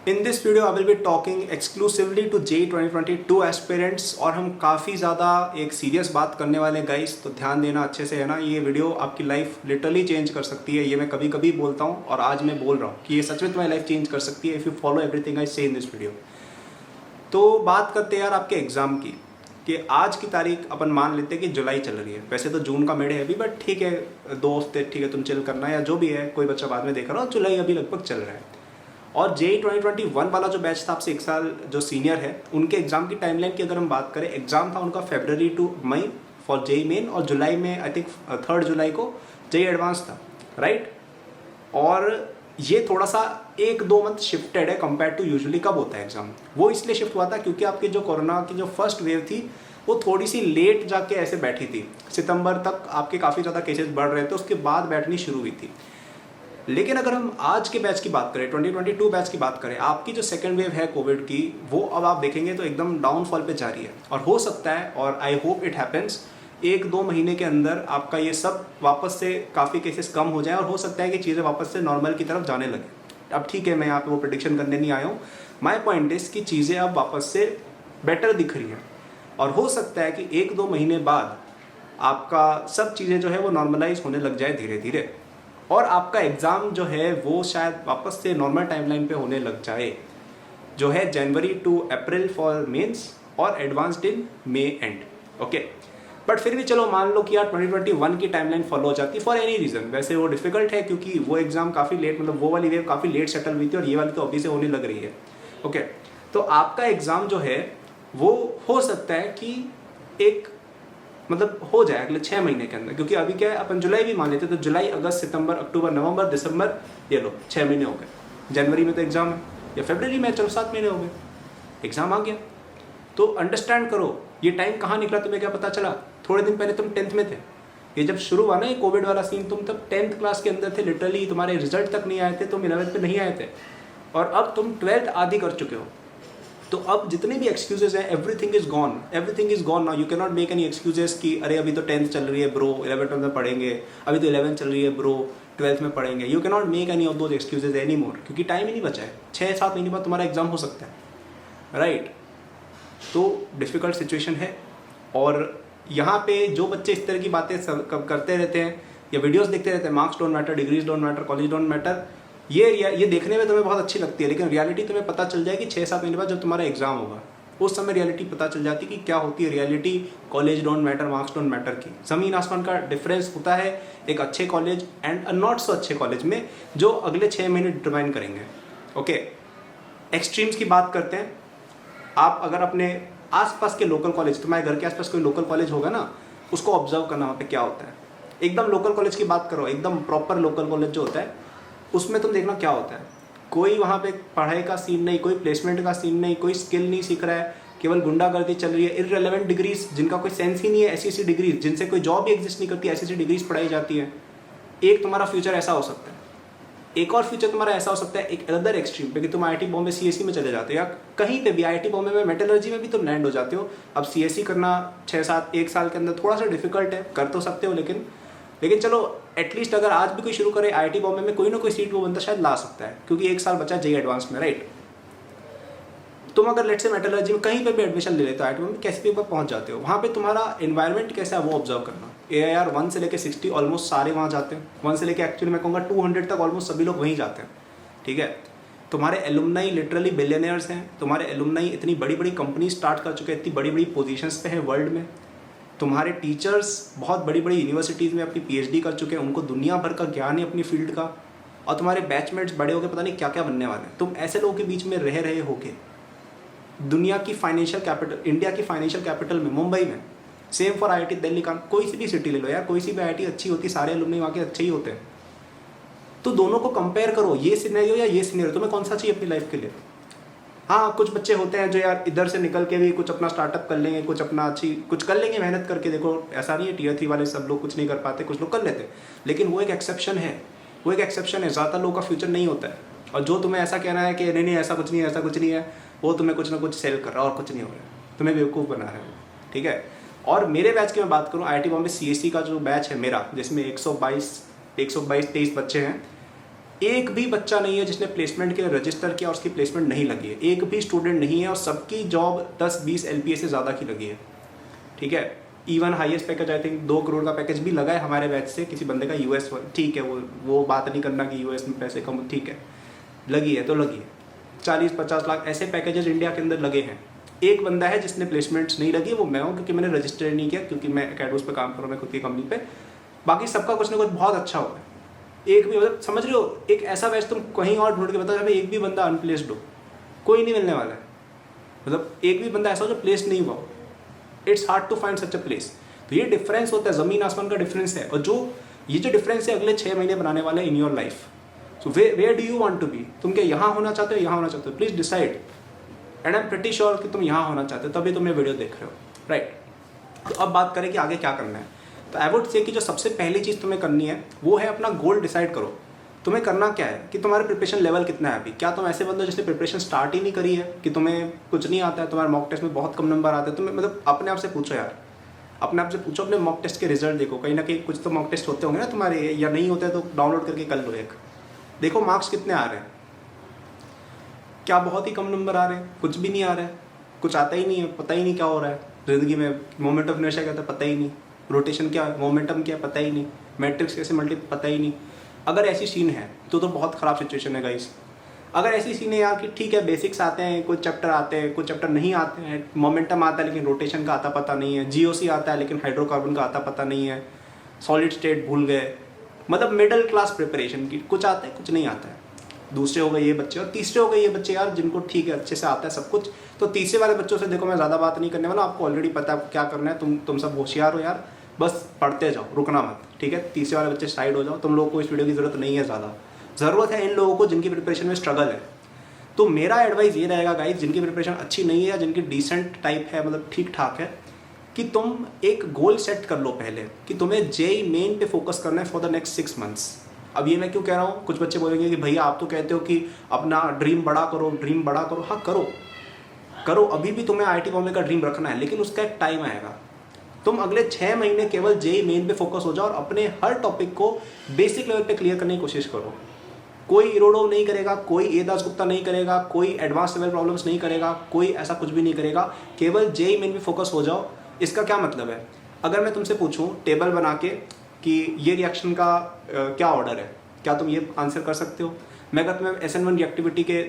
In this video I will be talking exclusively to JEE 2022 aspirants और हम काफ़ी ज़्यादा एक सीरियस बात करने वाले गाइस, तो ध्यान देना अच्छे से, है ना। ये वीडियो आपकी लाइफ लिटरली चेंज कर सकती है। ये मैं कभी कभी बोलता हूँ और आज मैं बोल रहा हूँ कि ये सच में तुम्हारी लाइफ चेंज कर सकती है if you follow everything I से इन दिस वीडियो। तो बात करते हैं यार आपके एग्ज़ाम की, कि आज की तारीख अपन मान लेते हैं कि जुलाई चल रही है। वैसे तो जून का मिड है अभी, बट ठीक है 2 हफ्ते ठीक है, तुम चिल करना या जो भी है, कोई बच्चा बाद में देख रहा हो। जुलाई अभी लगभग चल रहा है और JEE 2021 वाला जो बैच था आपसे 1 साल जो सीनियर है, उनके एग्जाम की टाइमलाइन की अगर हम बात करें, एग्जाम था उनका February to May for JEE main और जुलाई में आई थिंक 3 जुलाई को JEE एडवांस था, राइट। और ये थोड़ा सा 1-2 मंथ शिफ्टेड है कंपेयर टू यूजुअली कब होता है एग्जाम। वो इसलिए शिफ्ट हुआ था क्योंकि आपकी जो कोरोना की जो फर्स्ट वेव थी वो थोड़ी सी लेट जाके ऐसे बैठी थी। सितंबर तक आपके काफ़ी ज़्यादा केसेस बढ़ रहे थे, उसके बाद बैठनी शुरू हुई थी। लेकिन अगर हम आज के बैच की बात करें, 2022 बैच की बात करें, आपकी जो सेकेंड वेव है कोविड की, वो अब आप देखेंगे तो एकदम डाउनफॉल पे जा रही है। और हो सकता है, और आई होप इट हैपेंस, 1-2 महीने के अंदर आपका ये सब वापस से काफ़ी केसेस कम हो जाए और हो सकता है कि चीज़ें वापस से नॉर्मल की तरफ जाने लगे। अब ठीक है, मैं यहाँ पे वो प्रेडिक्शन करने नहीं आया हूँ। माई पॉइंट इज कि चीज़ें अब वापस से बेटर दिख रही हैं और हो सकता है कि 1-2 महीने बाद आपका सब चीज़ें जो है वो नॉर्मलाइज होने लग जाए धीरे धीरे, और आपका एग्ज़ाम जो है वो शायद वापस से नॉर्मल टाइमलाइन पे होने लग जाए, जो है जनवरी टू अप्रैल फॉर मेंस और advanced in may and, okay. But फिर भी चलो मान लो कि यार 2021 की टाइमलाइन फॉलो हो जाती फॉर एनी रीज़न। वैसे वो डिफिकल्ट है क्योंकि वो एग्ज़ाम काफ़ी लेट, मतलब वो वाली वेव काफ़ी लेट सेटल हुई थी और ये वाली तो अभी से होने लग रही है, ओके। तो आपका एग्ज़ाम जो है वो हो सकता है कि एक मतलब हो जाए अगले 6 महीने के अंदर, क्योंकि अभी क्या है, अपन जुलाई भी मान लेते हैं तो जुलाई, अगस्त, सितंबर, अक्टूबर, नवंबर, दिसंबर, ये लो 6 महीने हो गए। जनवरी में तो एग्ज़ाम है, या फरवरी में, चलो 7 महीने हो गए, एग्ज़ाम आ गया। तो अंडरस्टैंड करो ये टाइम कहाँ निकला, तुम्हें क्या पता चला। थोड़े दिन पहले तुम 10th में थे, ये जब शुरू हुआ ना ये कोविड वाला सीन, तुम तब 10th क्लास के अंदर थे, लिटरली तुम्हारे रिजल्ट तक नहीं आए थे, तुम 11th में नहीं आए थे, और अब तुम 12th आधी कर चुके हो। तो अब जितने भी एक्सक्यूजेस हैं, everything is gone now. You can not make any excuses कि अरे अभी तो 10th चल रही है ब्रो, 11th में पढ़ेंगे, अभी तो 11th चल रही है ब्रो, 12th में पढ़ेंगे। You can not make any of those excuses any more, क्योंकि टाइम ही नहीं बचा है। 6-7 महीने बाद तुम्हारा एग्जाम हो सकता है, राइट। तो डिफ़िकल्ट सिचुएशन है। और यहाँ पे जो बच्चे इस तरह की बातें करते रहते हैं या वीडियोज़ देखते रहते हैं, marks don't matter, degrees don't matter, college don't matter, ये देखने में तुम्हें बहुत अच्छी लगती है, लेकिन रियलिटी तुम्हें पता चल जाएगी 6-7 महीने बाद जब तुम्हारा एग्जाम होगा। उस समय रियलिटी पता चल जाती है कि क्या होती है reality college don't matter, marks don't matter की। ज़मीन आसमान का डिफरेंस होता है एक अच्छे college and a not so अच्छे कॉलेज में, जो अगले 6 महीने डिटरमाइन करेंगे, ओके। एक्सट्रीम्स की बात करते हैं। आप अगर अपने आसपास के लोकल कॉलेज, तुम्हारे घर के आसपास कोई लोकल कॉलेज होगा ना, उसको ऑब्जर्व करना वहाँ पे क्या होता है। एकदम लोकल कॉलेज की बात करो, एकदम प्रॉपर लोकल कॉलेज जो होता है, उसमें तुम देखना क्या होता है। कोई वहाँ पे पढ़ाई का सीन नहीं, कोई प्लेसमेंट का सीन नहीं, कोई स्किल नहीं सीख रहा है, केवल गुंडागर्दी चल रही है। इररिलेवेंट डिग्रीज जिनका कोई सेंस ही नहीं है, ऐसी डिग्रीज जिनसे कोई जॉब ही एग्जिस्ट नहीं करती, ऐसी डिग्रीज पढ़ाई जाती है। एक तुम्हारा फ्यूचर ऐसा हो सकता है, एक और फ्यूचर तुम्हारा ऐसा हो सकता है एक अदर एक्सट्रीम पे, कि तुम IIT बॉम्बे CSE में चले जाते हो, या कहीं पे भी IIT बॉम्बे में मेटलर्जी में भी तुम लैंड हो जाते हो। अब CSE करना 6-7 1 साल के अंदर थोड़ा सा डिफिकल्ट है, कर तो सकते हो, लेकिन चलो एटलीस्ट अगर आज भी कोई शुरू करे IIT बॉम्बे में, कोई ना कोई सीट वो बंदा शायद ला सकता है, क्योंकि 1 साल बचा JEE एडवांस में, राइट। तुम अगर लेट से मेटलर्जी में कहीं पे भी एडमिशन ले लेते हो, IIT में कैसे भी ऊपर पहुंच जाते हो, वहाँ पे तुम्हारा एनवायरनमेंट कैसा है वो ऑब्जर्व करना। AIR 1 से लेकर 60 ऑलमोस्ट सारे वहाँ जाते हैं, 1 से लेकर एक्चुअली मैं कहूँगा 200 तक ऑलमोस्ट सभी लोग वहीं जाते हैं, ठीक है। तुम्हारे एलुमनाई लिटरली बिलियनियर्स हैं, तुम्हारे एलुमनाई इतनी बड़ी बड़ी कंपनी स्टार्ट कर चुके हैं, इतनी बड़ी बड़ी पोजीशंस पे हैं वर्ल्ड में। तुम्हारे टीचर्स बहुत बड़ी बड़ी यूनिवर्सिटीज़ में अपनी PhD कर चुके हैं, उनको दुनिया भर का ज्ञान है अपनी फील्ड का, और तुम्हारे बैचमेट्स बड़े होकर पता नहीं क्या क्या बनने वाले हैं। तुम ऐसे लोगों के बीच में रह रहे होगे दुनिया की फाइनेंशियल कैपिटल, इंडिया की फाइनेंशियल कैपिटल में, मुंबई में। सेम फॉर IIT दिल्ली का, कोई सी भी सिटी ले लो यार, कोई सी भी IIT अच्छी होती, सारे एलुमनी वहाँ के अच्छे ही होते हैं। तो दोनों को कंपेयर करो, ये सिनेरियो या ये सिनेरियो, तुम्हें कौन सा चाहिए अपनी लाइफ के लिए। हाँ, कुछ बच्चे होते हैं जो यार इधर से निकल के भी कुछ अपना स्टार्टअप कर लेंगे, कुछ अपना कुछ कर लेंगे मेहनत करके। देखो ऐसा नहीं है Tier 3 वाले सब लोग कुछ नहीं कर पाते, कुछ लोग कर लेते, लेकिन वो एक एक्सेप्शन है, वो एक एक्सेप्शन है। ज़्यादा लोगों का फ्यूचर नहीं होता है। और जो तुम्हें ऐसा कहना है कि नहीं ऐसा कुछ नहीं है, ऐसा कुछ नहीं है, वो तुम्हें कुछ ना कुछ सेल कर रहा है और कुछ नहीं हो रहा है, तुम्हें बेवकूफ़ बना रहा है, ठीक है। और मेरे बैच की मैं बात करूँ, IIT बॉम्बे CSE का जो बैच है मेरा, जिसमें 122-23 बच्चे हैं, एक भी बच्चा नहीं है जिसने प्लेसमेंट के लिए रजिस्टर किया और उसकी प्लेसमेंट नहीं लगी है, एक भी स्टूडेंट नहीं है, और सबकी जॉब 10-20 LPA से ज़्यादा की लगी है, ठीक है। Even highest package I think 2 crore का पैकेज भी लगा है हमारे बैच से किसी बंदे का यूएस, ठीक है, वो बात नहीं करना कि यूएस में पैसे कम, ठीक है, लगी है तो लगी है। 40-50 लाख ऐसे पैकेजेस इंडिया के अंदर लगे हैं। एक बंदा है जिसने प्लेसमेंट्स नहीं लगी, वो मैं हूँ, क्योंकि मैंने रजिस्टर नहीं किया, क्योंकि मैं अकेडमीज पे काम कर रहा हूँ, मैं खुद की कंपनी पे। बाकी सबका कुछ ना कुछ बहुत अच्छा हुआ है। एक भी, मतलब समझ रहे हो, एक ऐसा बैच तुम कहीं और ढूंढ के बताओ, एक भी बंदा अनप्लेस्ड हो, कोई नहीं मिलने वाला है। मतलब एक भी बंदा ऐसा हो जो प्लेस नहीं हुआ हो, it's hard to find such a place. तो ये डिफरेंस होता है, ज़मीन आसमान का डिफरेंस है। और ये जो डिफरेंस है अगले 6 महीने बनाने वाले in your life. So where do you want to be? तुम क्या यहाँ होना चाहते हो, यहाँ होना चाहते हो? Please decide. And I am pretty sure कि तुम यहाँ होना चाहते हो, तभी तुम ये वीडियो देख रहे हो, राइट। तो अब बात करें कि आगे क्या करना है। तो आई वुड से कि जो सबसे पहली चीज़ तुम्हें करनी है वो है अपना गोल डिसाइड करो। तुम्हें करना क्या है, कि तुम्हारे प्रिपरेशन लेवल कितना है अभी। क्या तुम ऐसे बंदे हो जिसने प्रिपरेशन स्टार्ट ही नहीं करी है, कि तुम्हें कुछ नहीं आता है, तुम्हारे मॉक टेस्ट में बहुत कम नंबर आते हैं? तुम्हें मतलब अपने आप से पूछो यार, अपने आप से पूछो, अपने मॉक टेस्ट के रिजल्ट देखो। कहीं ना कहीं कुछ तो मॉक टेस्ट होते होंगे ना तुम्हारे, या नहीं होते तो डाउनलोड करके कर लो एक, देखो मार्क्स कितने आ रहे हैं। क्या बहुत ही कम नंबर आ रहे हैं, कुछ भी नहीं आ रहा है, कुछ आता ही नहीं है, पता ही नहीं क्या हो रहा है ज़िंदगी में। मोमेंट ऑफ इनर्शिया क्या था, पता ही नहीं। रोटेशन क्या, मोमेंटम क्या, पता ही नहीं। मैट्रिक्स कैसे मल्टी, पता ही नहीं। अगर ऐसी सीन है तो बहुत ख़राब सिचुएशन है गाइस। अगर ऐसी सीन है यार कि ठीक है बेसिक्स आते हैं, कुछ चैप्टर आते हैं, कुछ चैप्टर नहीं आते हैं, मोमेंटम आता है लेकिन रोटेशन का आता पता नहीं है, जीओसी आता है लेकिन हाइड्रोकार्बन का आता पता नहीं है, सॉलिड स्टेट भूल गए, मतलब मिडिल क्लास प्रिपरेशन की, कुछ आता है कुछ नहीं आता है। दूसरे हो गए ये बच्चे, और तीसरे हो गए ये बच्चे यार जिनको ठीक है अच्छे से आता है सब कुछ। तो तीसरे वाले बच्चों से देखो मैं ज़्यादा बात नहीं करने वाला, आपको ऑलरेडी पता है क्या करना है। तुम सब होशियार हो यार, बस पढ़ते जाओ, रुकना मत, ठीक है। तीसरे वाले बच्चे साइड हो जाओ, तुम लोगों को इस वीडियो की ज़रूरत नहीं है ज़्यादा। ज़रूरत है इन लोगों को जिनकी प्रिपरेशन में स्ट्रगल है। तो मेरा एडवाइस ये रहेगा गाइस, जिनकी प्रिपरेशन अच्छी नहीं है या जिनकी डिसेंट टाइप है, मतलब ठीक ठाक है, कि तुम एक गोल सेट कर लो पहले, कि तुम्हें जेई मेन पे फोकस करना है फॉर द नेक्स्ट 6 मंथ्स। अब ये मैं क्यों कह रहा हूँ, कुछ बच्चे बोलेंगे कि भैया आप तो कहते हो कि अपना ड्रीम बड़ा करो, ड्रीम बड़ा करो। हाँ करो, अभी भी तुम्हें IIT बॉम्बे का ड्रीम रखना है, लेकिन उसका एक टाइम आएगा। तुम अगले 6 महीने केवल जेई मेन पे फोकस हो जाओ और अपने हर टॉपिक को बेसिक लेवल पे क्लियर करने की कोशिश करो। कोई इरोडो नहीं करेगा, कोई ए दासगुप्ता नहीं करेगा, कोई एडवांस लेवल प्रॉब्लम्स नहीं करेगा, कोई ऐसा कुछ भी नहीं करेगा। केवल जेई मेन पे फोकस हो जाओ। इसका क्या मतलब है, अगर मैं तुमसे पूछूं टेबल बना के कि ये रिएक्शन का क्या ऑर्डर है, क्या तुम ये आंसर कर सकते हो? मैं अगर तुम्हें SN1 रिएक्टिविटी के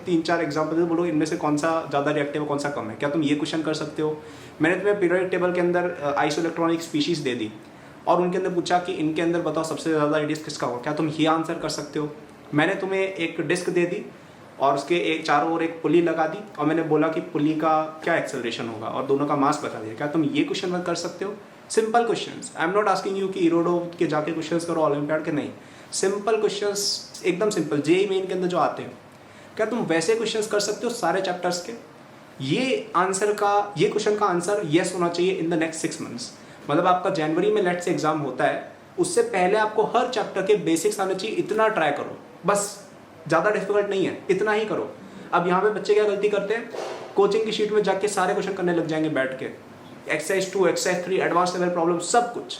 3-4 एग्जाम्पल बोलो, इनमें से कौन सा ज़्यादा रिएक्टिव है, कौन सा कम है, क्या तुम ये क्वेश्चन कर सकते हो? मैंने तुम्हें पीरियोडिक टेबल के अंदर आइसोइलेक्ट्रॉनिक स्पीशीज दे दी और उनके अंदर पूछा कि इनके अंदर बताओ सबसे ज़्यादा रेडियस किसका होगा, क्या तुम ये आंसर कर सकते हो? मैंने तुम्हें एक डिस्क दे दी और उसके एक चारों ओर एक पुली लगा दी और मैंने बोला कि पुली का क्या एक्सेलरेशन होगा और दोनों का मास बता दिया, क्या तुम ये क्वेश्चन कर सकते हो? Simple questions. I am not asking you कि इरोडो के जाके क्वेश्चंस करो ओलंपियाड के, नहीं, सिंपल क्वेश्चंस, एकदम सिंपल जेई मेन के अंदर जो आते हैं, क्या तुम वैसे क्वेश्चंस कर सकते हो सारे चैप्टर्स के? ये क्वेश्चन का आंसर येस होना चाहिए इन द नेक्स्ट 6 मंथ्स। मतलब आपका जनवरी में लेट से एग्जाम होता है, उससे पहले आपको हर चैप्टर के बेसिक्स आने चाहिए, इतना ट्राई करो बस, ज़्यादा डिफिकल्ट नहीं है, इतना ही करो। अब यहाँ पे बच्चे क्या गलती करते हैं, कोचिंग की शीट में जाके सारे क्वेश्चन करने लग जाएंगे बैठ के, exercise 2, exercise 3, advance level problem, सब कुछ।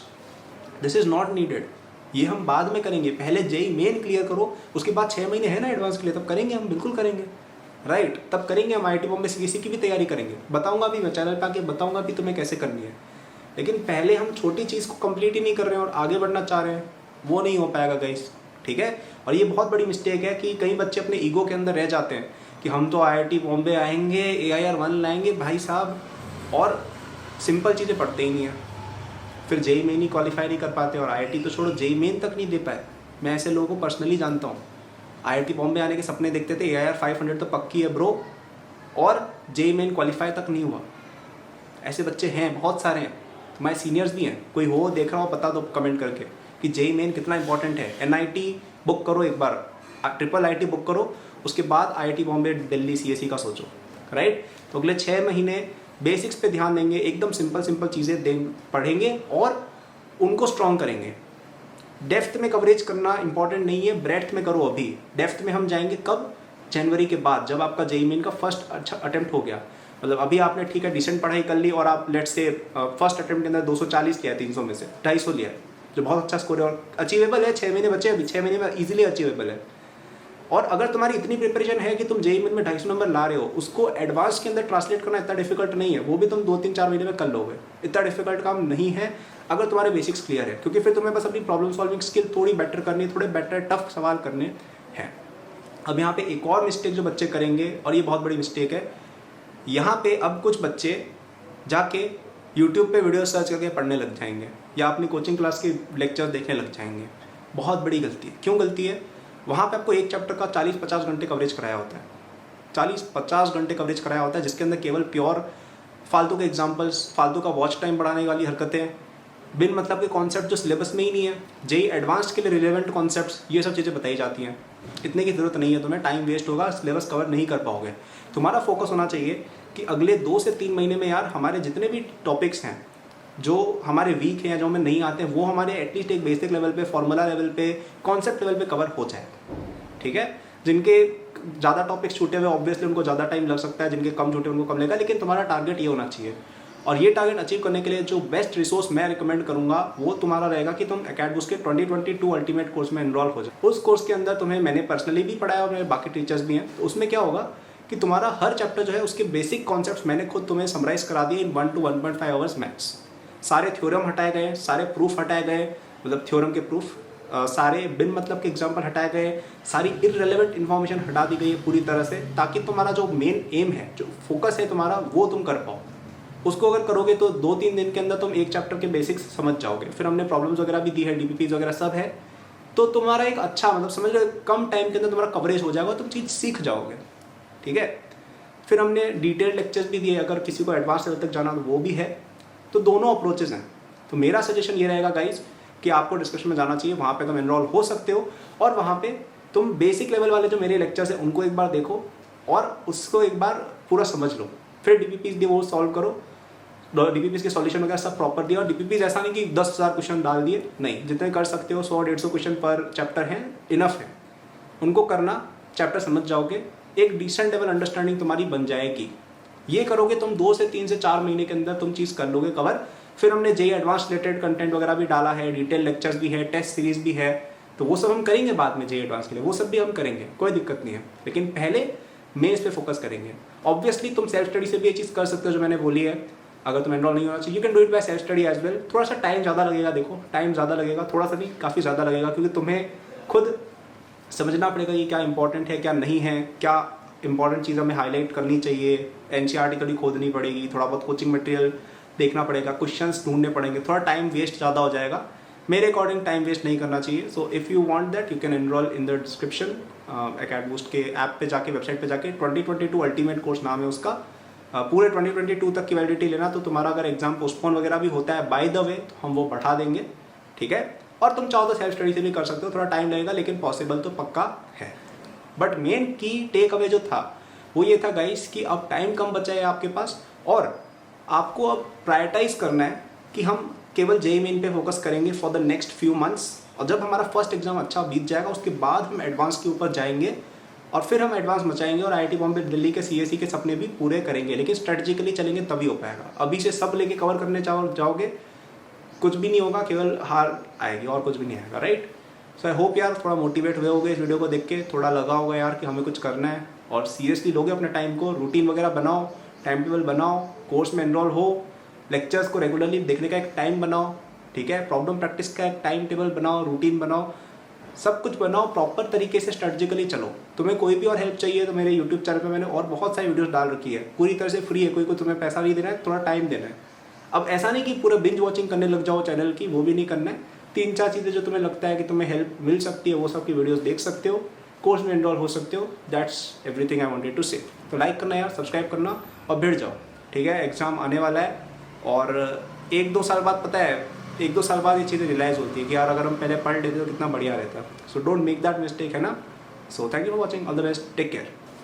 दिस इज नॉट नीडेड, ये हम बाद में करेंगे। पहले जेई मेन क्लियर करो, उसके बाद 6 महीने है ना एडवांस के लिए, तब करेंगे हम, बिल्कुल करेंगे, राइट। तब करेंगे हम IIT बॉम्बे CBSE की भी तैयारी करेंगे, बताऊंगा भी मैं चैनल पे आके, बताऊंगा भी तुम्हें कैसे करनी है। लेकिन पहले हम छोटी चीज़ को कंप्लीट ही नहीं कर रहे हैं और आगे बढ़ना चाह रहे हैं, वो नहीं हो पाएगा गाइस, ठीक है। और ये बहुत बड़ी मिस्टेक है कि कई बच्चे अपने ईगो के अंदर रह जाते हैं कि हम तो IIT बॉम्बे आएंगे, AIR1 लाएंगे भाई साहब, और सिंपल चीज़ें पढ़ते ही नहीं है, फिर जेई मेन ही क्वालिफाई नहीं कर पाते और IIT तो छोड़ो जेई मेन तक नहीं दे पाए। मैं ऐसे लोगों को पर्सनली जानता हूँ, IIT बॉम्बे आने के सपने देखते थे, AIR 500 तो पक्की है ब्रो, और जेई मेन क्वालिफाई तक नहीं हुआ। ऐसे बच्चे हैं, बहुत सारे हैं, तुम्हारे सीनियर्स भी हैं, कोई हो देख रहा हो बता दो कमेंट करके कि जेई मेन कितना इंपॉर्टेंट है। NIT बुक करो एक बार, IIT बुक करो, उसके बाद IIT बॉम्बे, दिल्ली CSE का सोचो, राइट। तो अगले 6 महीने बेसिक्स पे ध्यान देंगे, एकदम सिंपल चीज़ें पढ़ेंगे और उनको स्ट्रॉन्ग करेंगे। डेप्थ में कवरेज करना इंपॉर्टेंट नहीं है, ब्रेड्थ में करो। अभी डेप्थ में हम जाएंगे कब, जनवरी के बाद, जब आपका जेई मेन का फर्स्ट अच्छा अटेम्प्ट हो गया। मतलब अभी आपने ठीक है डिसेंट पढ़ाई कर ली और आप लेट से फर्स्ट अटेम्प्ट के अंदर 240 किया है, 300 में से 250 लिया है, जो बहुत अच्छा स्कोर है और अचीवेबल है। 6 महीने बचे, अभी 6 महीने में ईजिली अचीवेबल है। और अगर तुम्हारी इतनी प्रिपरेशन है कि तुम जेईई मेन में 250 नंबर ला रहे हो, उसको एडवांस के अंदर ट्रांसलेट करना इतना डिफिकल्ट नहीं है, वो भी तुम 2-3-4 महीने में कर लोगे। इतना डिफिकल्ट काम नहीं है अगर तुम्हारे बेसिक्स क्लियर है, क्योंकि फिर तुम्हें बस अपनी प्रॉब्लम सॉल्विंग स्किल थोड़ी बेटर करनी, थोड़े बेटर टफ सवाल करने हैं। अब यहाँ पे एक और मिस्टेक जो बच्चे करेंगे, और ये बहुत बड़ी मिस्टेक है, यहाँ पे अब कुछ बच्चे जाके यूट्यूब पे वीडियो सर्च करके पढ़ने लग जाएंगे या अपनी कोचिंग क्लास के लेक्चर देखने लग जाएंगे। बहुत बड़ी गलती है। क्यों गलती है? वहाँ पे आपको एक चैप्टर का 40-50 घंटे कवरेज कराया होता है, 40-50 घंटे कवरेज कराया होता है, जिसके अंदर केवल प्योर फालतू के एग्जाम्पल्स, फालतू का वॉच टाइम बढ़ाने वाली हरकतें, बिन मतलब के कॉन्सेप्ट जो सिलेबस में ही नहीं है, जेईई एडवांस के लिए रिलेवेंट कॉन्सेप्ट्स, ये सब चीज़ें बताई जाती हैं। इतने की ज़रूरत नहीं है तुम्हें, टाइम वेस्ट होगा, सिलेबस कवर नहीं कर पाओगे। तुम्हारा फोकस होना चाहिए कि अगले 2 से 3 महीने में यार हमारे जितने भी टॉपिक्स हैं जो हमारे वीक हैं या जो हमें नहीं आते हैं, वो हमारे एटलीस्ट एक बेसिक लेवल पे, फॉर्मूला लेवल पे, कॉन्सेप्ट लेवल पे कवर हो जाए। ठीक है, जिनके ज़्यादा टॉपिक्स छूटे हुए ऑब्वियसली उनको ज़्यादा टाइम लग सकता है, जिनके कम छूटे उनको कम लगेगा, लेकिन तुम्हारा टारगेट ये होना चाहिए। और ये टारगेट अचीव करने के लिए जो बेस्ट रिसोर्स मैं रिकमेंड करूंगा वो तुम्हारा रहेगा कि तुम अकेडबूस्ट के 2022 अल्टीमेट कोर्स में एनरोल हो जाओ। उस कोर्स के अंदर तुम्हें मैंने पर्सनली भी पढ़ाया और मेरे बाकी टीचर्स भी हैं। तो उसमें क्या होगा कि तुम्हारा हर चैप्टर जो है उसके बेसिक कॉन्सेप्ट्स मैंने खुद तुम्हें समराइज करा दिए इन 1 to 1.5 आवर्स मैक्स। सारे थ्योरम हटाए गए, सारे प्रूफ हटाए गए, मतलब थ्योरम के प्रूफ, सारे बिन मतलब के एग्जाम्पल हटाए गए, सारी इररिलेवेंट इन्फॉर्मेशन हटा दी गई है पूरी तरह से, ताकि तुम्हारा जो मेन एम है, जो फोकस है तुम्हारा, वो तुम कर पाओ। उसको अगर करोगे तो 2-3 दिन के अंदर तुम एक चैप्टर के बेसिक्स समझ जाओगे। फिर हमने प्रॉब्लम्स वगैरह भी दी है, डीपीपीज वगैरह सब है, तो तुम्हारा एक अच्छा, मतलब समझ लो कम टाइम के अंदर तुम्हारा कवरेज हो जाएगा, तुम चीज़ सीख जाओगे। ठीक है, फिर हमने डिटेल लेक्चर्स भी दिए, अगर किसी को एडवांस लेवल तक जाना तो वो भी है। तो दोनों अप्रोचेज हैं। तो मेरा सजेशन ये रहेगा गाइज कि आपको डिस्कशन में जाना चाहिए, वहाँ पे तुम एनरोल हो सकते हो, और वहाँ पे तुम बेसिक लेवल वाले जो मेरे लेक्चर्स हैं उनको एक बार देखो और उसको एक बार पूरा समझ लो। फिर डीपीपीज दिए वो सॉल्व करो, डीपीपीज के सॉल्यूशन वगैरह सब प्रॉपर दिया। और डीपीपीज ऐसा नहीं कि 10,000 क्वेश्चन डाल दिए, नहीं, जितने कर सकते हो 100-150 क्वेश्चन पर चैप्टर हैं, इनफ है। उनको करना, चैप्टर समझ जाओगे, एक डिसेंट लेवल अंडरस्टैंडिंग तुम्हारी बन जाएगी। ये करोगे तुम 2 से 3 से 4 महीने के अंदर तुम चीज़ कर लोगे कवर। फिर हमने जेईई एडवांस रिलेटेड कंटेंट वगैरह भी डाला है, डिटेल लेक्चर्स भी है, टेस्ट सीरीज भी है, तो वो सब हम करेंगे बाद में जेईई एडवांस के लिए, वो सब भी हम करेंगे, कोई दिक्कत नहीं है। लेकिन पहले मेंस पे फोकस करेंगे। ऑब्वियसली तुम सेल्फ स्टडी से भी ये चीज़ कर सकते हो जो मैंने बोली है। अगर तुम एनरोल नहीं होना चाहिए, you can do it by self study as well. थोड़ा सा टाइम ज़्यादा लगेगा, देखो टाइम ज़्यादा लगेगा, थोड़ा सा नहीं, काफ़ी ज़्यादा लगेगा, क्योंकि तुम्हें खुद समझना पड़ेगा कि क्या इंपॉर्टेंट है क्या नहीं है, क्या इंपॉर्टेंट चीज़ हमें हाईलाइट करनी चाहिए, एनसीईआरटी कभी खोदनी पड़ेगी, थोड़ा बहुत कोचिंग मटेरियल देखना पड़ेगा, क्वेश्चंस ढूंढने पड़ेंगे, थोड़ा टाइम वेस्ट ज़्यादा हो जाएगा। मेरे अकॉर्डिंग टाइम वेस्ट नहीं करना चाहिए। So if you want that you can enroll in the description, Acadboost के ऐप पे जाके, वेबसाइट पे जाके, 2022 अल्टीमेट कोर्स नाम है उसका। पूरे 2022 तक की वैलिडिटी लेना, तो तुम्हारा अगर एग्जाम पोस्टपोन वगैरह भी होता है बाय द वे तो हम वो बढ़ा देंगे। ठीक है, और तुम चाहो तो सेल्फ स्टडी से भी कर सकते हो, थोड़ा टाइम लगेगा लेकिन पॉसिबल तो पक्का है। बट मेन की टेक अवे जो था वो ये था गाइस कि अब टाइम कम बचा है आपके पास, और आपको अब प्रायोरिटाइज करना है कि हम केवल जेईई मेन पे फोकस करेंगे for the next few months. और जब हमारा फर्स्ट एग्जाम अच्छा बीत जाएगा उसके बाद हम एडवांस के ऊपर जाएंगे, और फिर हम एडवांस मचाएंगे और आईआईटी बॉम्बे दिल्ली के सीएसई के सपने भी पूरे करेंगे। लेकिन स्ट्रेटेजिकली चलेंगे तभी हो पाएगा। अभी से सब लेके कवर करने जाओगे कुछ भी नहीं होगा, केवल हार आएगी और कुछ भी नहीं आएगा, राइट। सो आई होप यार थोड़ा मोटिवेट हुए होगे इस वीडियो को देख के, थोड़ा लगा होगा यार कि हमें कुछ करना है, और सीरियसली लोगे अपने टाइम को, रूटीन वगैरह बनाओ, टाइम टेबल बनाओ, कोर्स में एनरोल हो, लेक्चर्स को रेगुलरली देखने का एक टाइम बनाओ। ठीक है, प्रॉब्लम प्रैक्टिस का एक टाइम टेबल बनाओ, रूटीन बनाओ, सब कुछ बनाओ, प्रॉपर तरीके से स्ट्रेटेजिकली चलो। तुम्हें कोई भी और हेल्प चाहिए तो मेरे यूट्यूब चैनल पे मैंने और बहुत सारी वीडियोस डाल रखी है, पूरी तरह से फ्री है, कोई को तुम्हें पैसा नहीं देना है, थोड़ा टाइम देना है। अब ऐसा नहीं कि पूरा बिंज वॉचिंग करने लग जाओ चैनल की, वो भी नहीं करना है। 3-4 चीज़ें जो तुम्हें लगता है कि तुम्हें हेल्प मिल सकती है वो सब की वीडियोस देख सकते हो, कोर्स में एनरोल हो सकते हो। That's everything I wanted to say. तो लाइक करना यार, सब्सक्राइब करना और भिड़ जाओ। ठीक है, एग्जाम आने वाला है, और 1-2 साल बाद, पता है 1-2 साल बाद ये चीज़ें रियलाइज़ होती है कि यार अगर हम पहले पढ़ लेते तो कितना बढ़िया रहता। So don't make that mistake, है ना। So thank you for watching, all the best, take care.